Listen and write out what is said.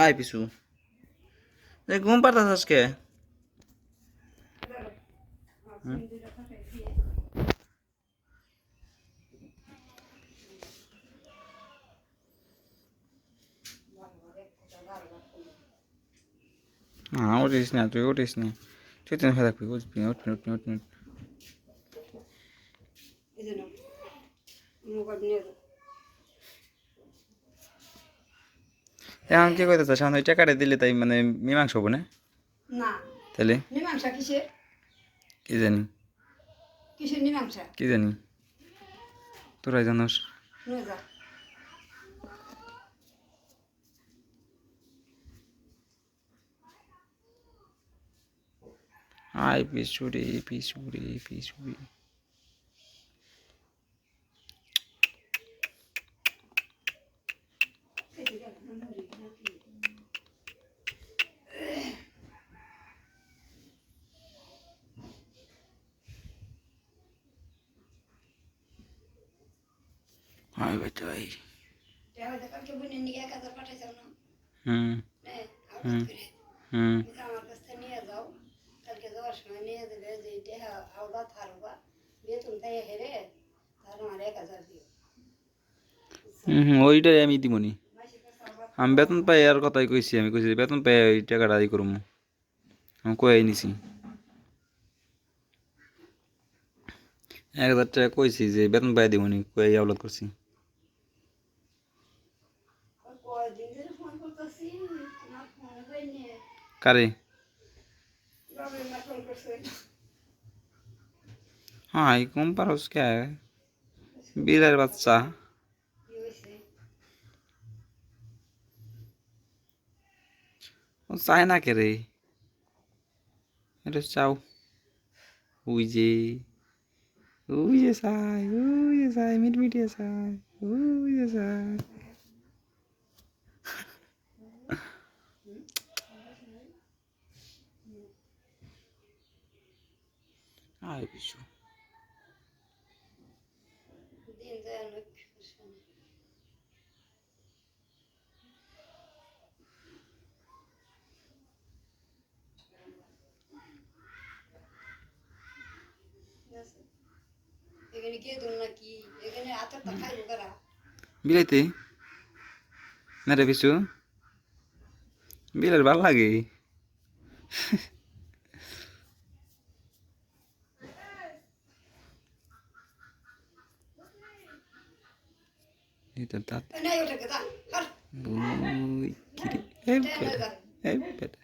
আয় পিছু ঘুম পারতাস আজকে উঠিস না তুই উঠিস না তুই তো খেয়ে থাকবি উঠবি উঠবি উঠবি উঠবি এখন কি করতে চাস ওই টাকাটা দিলে তাই মানে মীমাংস হবো না না তাহলে মীমাংসা কিসের কি জানি কিসের মীমাংসা কি জানি তোরাই জানোস নিয়ে যা আয় পিছুরে পিছুরে পিছুরে আয় বেটাই কালকে বোনের নিয়ে 1000 পাঠাইছাও না হুম হ্যাঁ হুম করে হুম আমার কাছ থেকে নিয়ে যাও কালকে যাওয়ার সময় নিয়ে দেবে যে এটা আওদা থারবা বেতন তাই হেরে তার আমার 1000 দিও ওইটাই আমি দিমনি আমি বেতন পাই আর কথাই কইছি আমি কইছি বেতন পাই ওই টাকাটা আদায় করবো আমি কয়ে নিছি 1000 টাকা কইছি যে বেতন পাই দিমনি কয়ে আওলাদ করছি কয়দিন ধরে ফোন করতেছি আমার ফোন হয়নি কারে বাবা মা ফোন করছে হ্যাঁ কম পারস কে বিলের বাচ্চা কি হয়েছে ও চায় না কে রে এটা চাও ওই যে চাই মিটমিটিয়ে চাই ওই যে চাই আয় বিশু দিন যায় অনেক এখানে কে দোল নাকি এখানে আতর তা খাইলো কারা বিলাইতে না রে বিশু বিলার ভাল লাগে এটা দাঁত নাই ওটা কেদা কর ওই কিরে এই বেটা